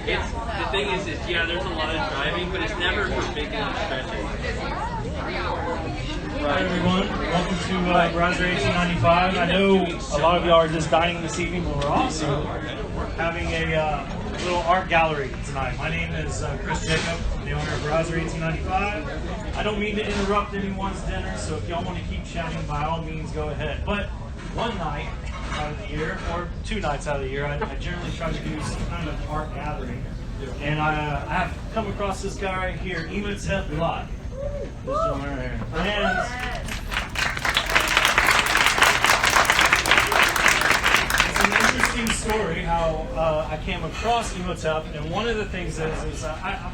It's the thing is yeah, there's a lot of driving, but it's never for big enough stretches. Hi everyone, welcome to Brasserie 1895. I know a lot of y'all are just dining this evening, but we're also having a little art gallery tonight. My name is Chris Jacob, I'm the owner of Brasserie 1895. I don't mean to interrupt anyone's dinner, so if y'all want to keep chatting, by all means go ahead. But one night out of the year, or 2 nights out of the year, I generally try to do some kind of art gathering. And I have come across this guy right here, Imhotep Live. This gentleman right here. And it's an interesting story how I came across Imhotep, and one of the things is I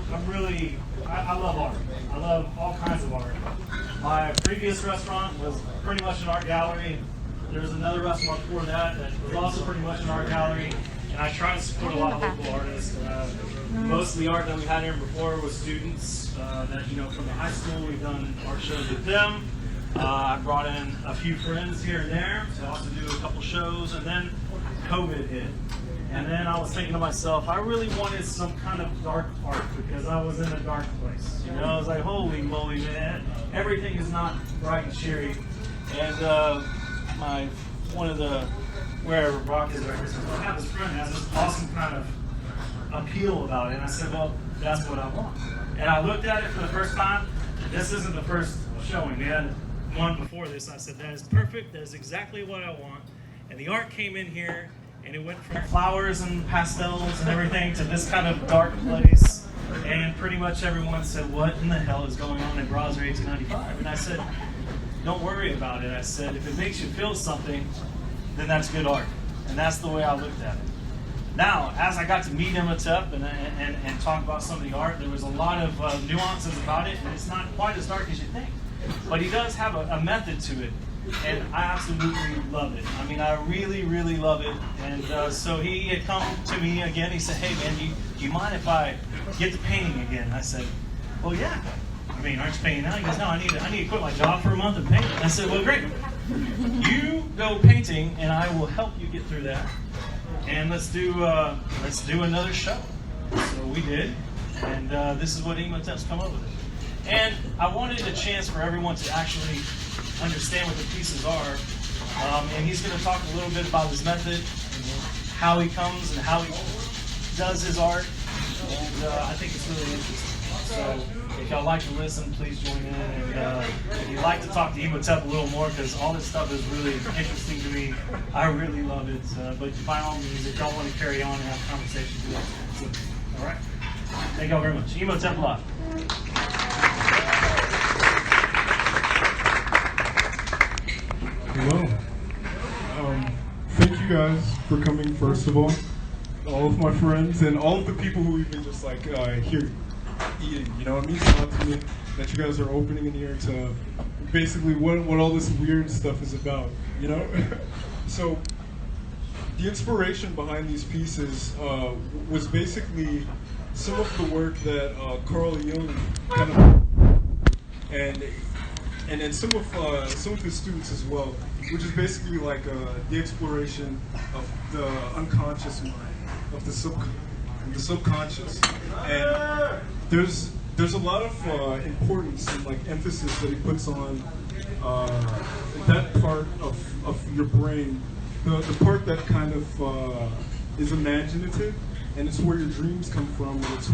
love art. I love all kinds of art. My previous restaurant was pretty much an art gallery. There was another restaurant before that was also pretty much an art gallery, and I try to support a lot of local artists. Most of the art that we had here before was students that, you know, from the high school. We've done art shows with them. I brought in a few friends here and there to also do a couple shows, and then COVID hit. And then I was thinking to myself, I really wanted some kind of dark art because I was in a dark place. You know, I was like, holy moly, man, everything is not bright and cheery. And one of the wherever Brock is right here says, well, I have this friend that has this awesome kind of appeal about it. And I said, well, that's what I want. And I looked at it for the first time. This isn't the first showing. We had one before this. I said, that is perfect. That is exactly what I want. And the art came in here, and it went from flowers and pastels and everything to this kind of dark place. And pretty much everyone said, what in the hell is going on in Brasserie 1895? And I said, don't worry about it. I said, if it makes you feel something, then that's good art. And that's the way I looked at it. Now, as I got to meet Imhotep and talk about some of the art, there was a lot of nuances about it, and it's not quite as dark as you think. But he does have a method to it, and I absolutely love it. I mean, I really, really love it. And so he had come to me again. He said, hey, man, do you mind if I get to painting again? I said, well, yeah. I mean, aren't you painting now? He goes, no, I need to quit my job for a month and paint. I said, well, great. You go painting, and I will help you get through that. And let's do another show. So we did, and this is what Imhotep's come up with. And I wanted a chance for everyone to actually understand what the pieces are. And he's going to talk a little bit about his method, and how he comes and how he does his art. And I think it's really interesting. So if y'all like to listen, please join in. And if you'd like to talk to Imhotep a little more, because all this stuff is really interesting to me, I really love it. But by all means, if y'all want to carry on and have a conversation, do that. So, all right? Thank y'all very much. Imhotep Live. Hello. Thank you guys for coming, first of all of my friends, and all of the people who even just like here eating. You know, it means a lot to me that you guys are opening in here to basically what all this weird stuff is about, you know? So the inspiration behind these pieces was basically some of the work that Carl Jung kind of, and some of his students as well, which is basically like the exploration of the unconscious mind, of the subconscious. And there's a lot of importance and like emphasis that he puts on that part of your brain, the part that kind of is imaginative, and it's where your dreams come from, and it's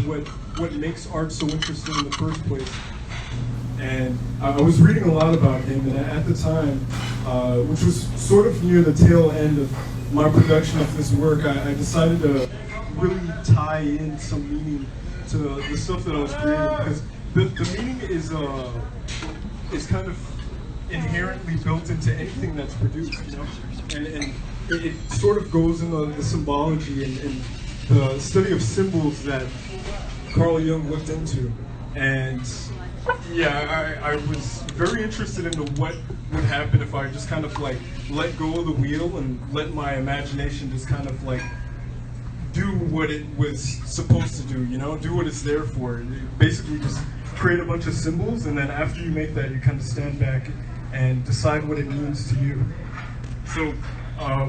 what makes art so interesting in the first place. And I was reading a lot about him, and at the time, which was sort of near the tail end of my production of this work, I decided to really tie in some meaning to the stuff that I was creating, because the meaning is kind of inherently built into anything that's produced, you know, and it sort of goes in the symbology and the study of symbols that Carl Jung looked into. And yeah, I was very interested into what would happen if I just kind of like let go of the wheel and let my imagination just kind of like do what it was supposed to do, you know, do what it's there for. Basically just create a bunch of symbols, and then after you make that, you kind of stand back and decide what it means to you. So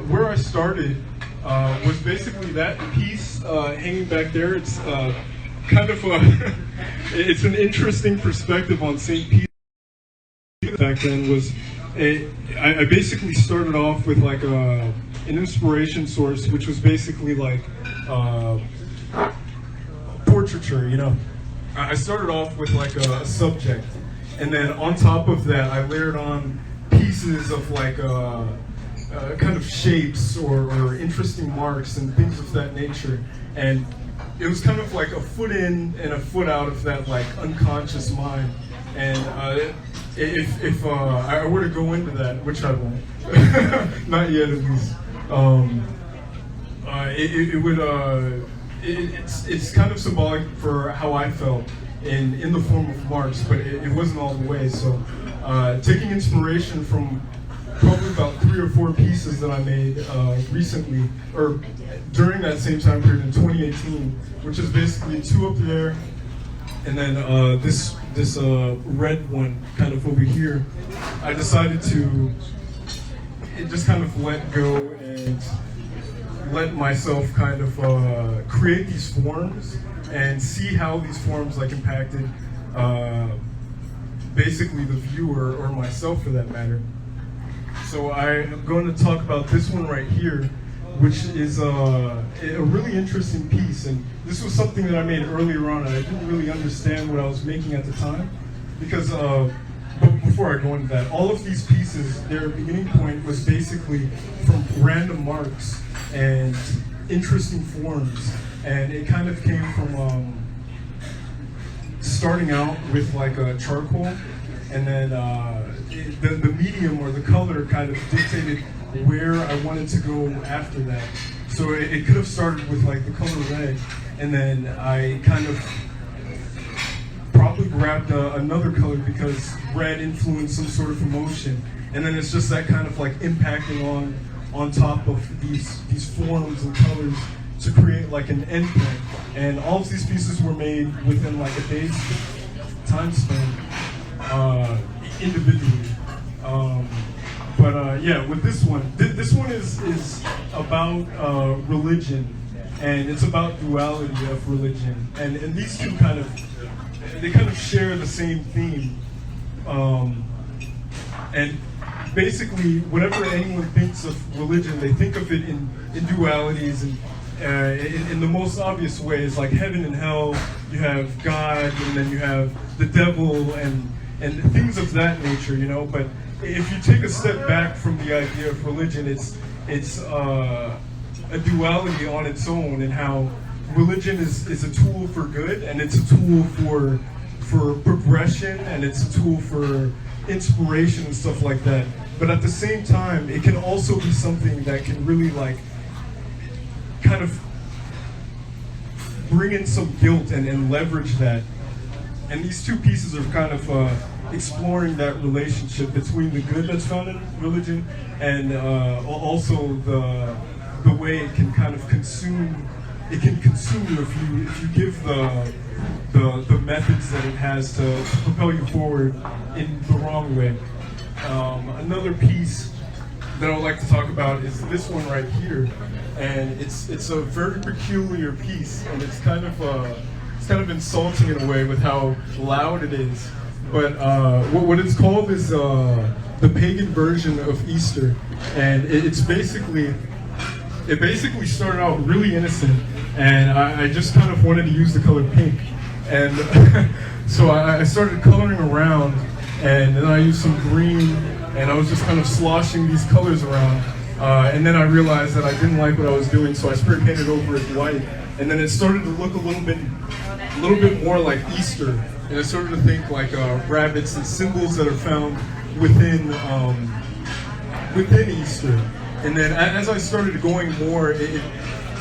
where I started was basically that piece hanging back there. It's kind of a, it's an interesting perspective on St. Peter. Back then was I basically started off with like an inspiration source, which was basically like portraiture. You know, I started off with like a subject, and then on top of that, I layered on pieces of like kind of shapes or interesting marks and things of that nature, and it was kind of like a foot in and a foot out of that like unconscious mind. And if I were to go into that, which I won't, not yet at least, it would it's kind of symbolic for how I felt in the form of marks, but it wasn't all the way. So taking inspiration from probably about 3 or 4 pieces that I made recently, or during that same time period in 2018, which is basically 2 up there, and then this red one kind of over here. I decided to just kind of let go and let myself kind of create these forms and see how these forms like impacted basically the viewer or myself for that matter. So I'm going to talk about this one right here, which is a really interesting piece. And this was something that I made earlier on, and I didn't really understand what I was making at the time. Because but before I go into that, all of these pieces, their beginning point was basically from random marks and interesting forms. And it kind of came from starting out with like a charcoal, and then the medium or the color kind of dictated where I wanted to go after that. So it could have started with like the color red, and then I kind of probably grabbed another color because red influenced some sort of emotion, and then it's just that kind of like impacting on top of these forms and colors to create like an endpoint. And all of these pieces were made within like a day's time span, individually. But yeah, with this one, this one is about religion, and it's about duality of religion, and these two kind of share the same theme, and basically whatever anyone thinks of religion, they think of it in dualities, and in the most obvious ways, like heaven and hell. You have God, and then you have the devil, and things of that nature, you know. But if you take a step back from the idea of religion, it's a duality on its own, and how religion is a tool for good, and it's a tool for progression, and it's a tool for inspiration and stuff like that. But at the same time, it can also be something that can really like kind of bring in some guilt and leverage that. And these two pieces are kind of exploring that relationship between the good that's found in religion and also the way it can kind of consume. It can consume you if you give the methods that it has to propel you forward in the wrong way. Another piece that I would like to talk about is this one right here, and it's a very peculiar piece, and it's kind of insulting in a way with how loud it is. But what it's called is the pagan version of Easter, and it basically started out really innocent, and I just kind of wanted to use the color pink, and so I started coloring around, and then I used some green, and I was just kind of sloshing these colors around, and then I realized that I didn't like what I was doing, so I spray painted over it white, and then it started to look a little bit more like Easter, and I started to think like rabbits and symbols that are found within Easter. And then as I started going more, it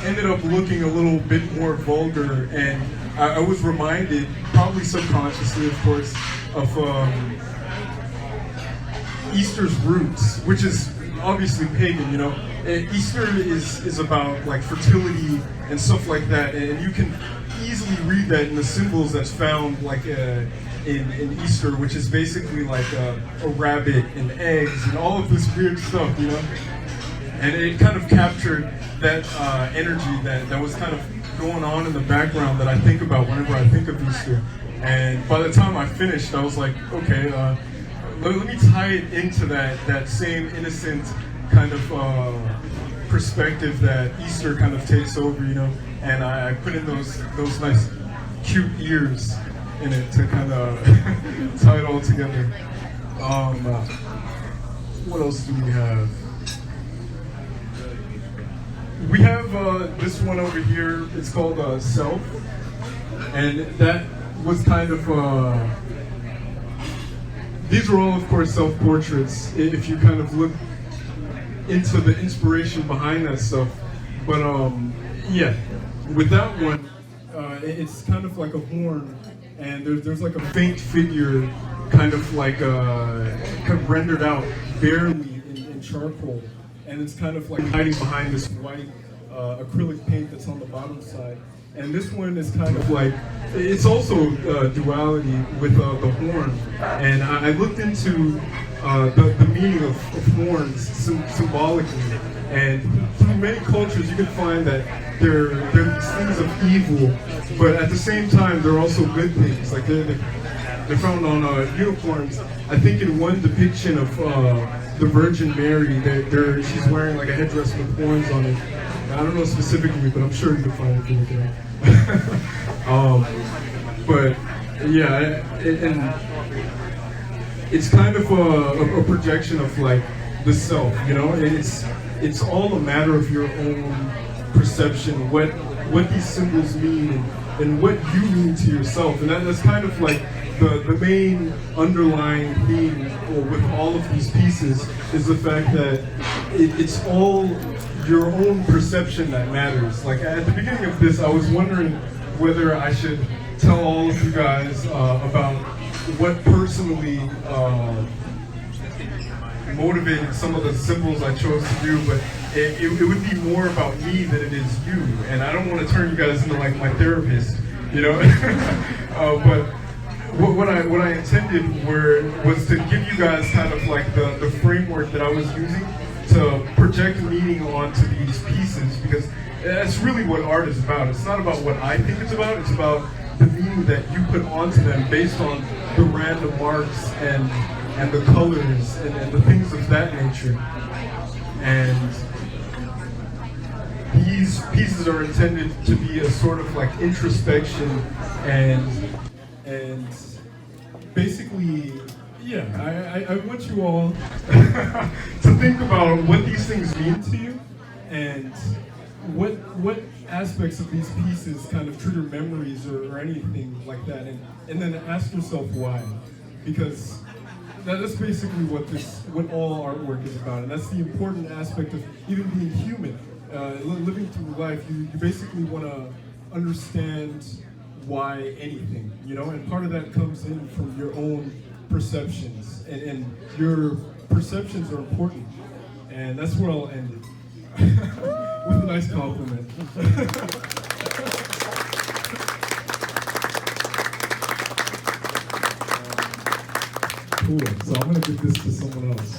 ended up looking a little bit more vulgar, and I was reminded, probably subconsciously of course, of Easter's roots, which is obviously pagan, you know. Easter is about like fertility and stuff like that, and you can easily read that in the symbols that's found like in Easter, which is basically like a rabbit and eggs and all of this weird stuff, you know. and it kind of captured that energy that was kind of going on in the background that I think about whenever I think of Easter. And by the time I finished, I was like, okay, let me tie it into that same innocent kind of perspective that Easter kind of takes over, you know. And I put in those nice, cute ears in it to kind of tie it all together. What else do we have? We have this one over here. It's called Self, and that was kind of. These are all, of course, self-portraits. If you kind of look into the inspiration behind that stuff, but yeah, with that one, it's kind of like a horn, and there's like a faint figure, kind of rendered out barely in charcoal. And it's kind of like hiding behind this white acrylic paint that's on the bottom side. And this one is kind of like, it's also duality with the horn. And I looked into the meaning of horns symbolically. And through many cultures, you can find that they're these things of evil, but at the same time, they're also good things. Like they're found on unicorns. I think in one depiction of the Virgin Mary, she's wearing like a headdress with horns on it. I don't know specifically, but I'm sure you can find it if you look it up. But yeah, and it's kind of a projection of like the self, you know. It's all a matter of your own perception, what these symbols mean, and what you mean to yourself, and that's kind of like the main underlying theme with all of these pieces is the fact that it's all your own perception that matters. Like at the beginning of this, I was wondering whether I should tell all of you guys about what personally motivated some of the symbols I chose to do, but it would be more about me than it is you, and I don't want to turn you guys into like my therapist, you know. But what I intended was to give you guys kind of like the framework that I was using to project meaning onto these pieces, because that's really what art is about. It's not about what I think it's about the meaning that you put onto them based on the random marks and the colors and the things of that nature. And these pieces are intended to be a sort of like introspection and basically, yeah, I want you all to think about what these things mean to you and what aspects of these pieces kind of trigger memories or anything like that, and then ask yourself why, because that's basically what all artwork is about, and that's the important aspect of even being human, living through life. You basically want to understand why anything, you know, and part of that comes in from your own perceptions, and your perceptions are important, and that's where I'll end it. With a nice compliment. Cool, so I'm gonna give this to someone else.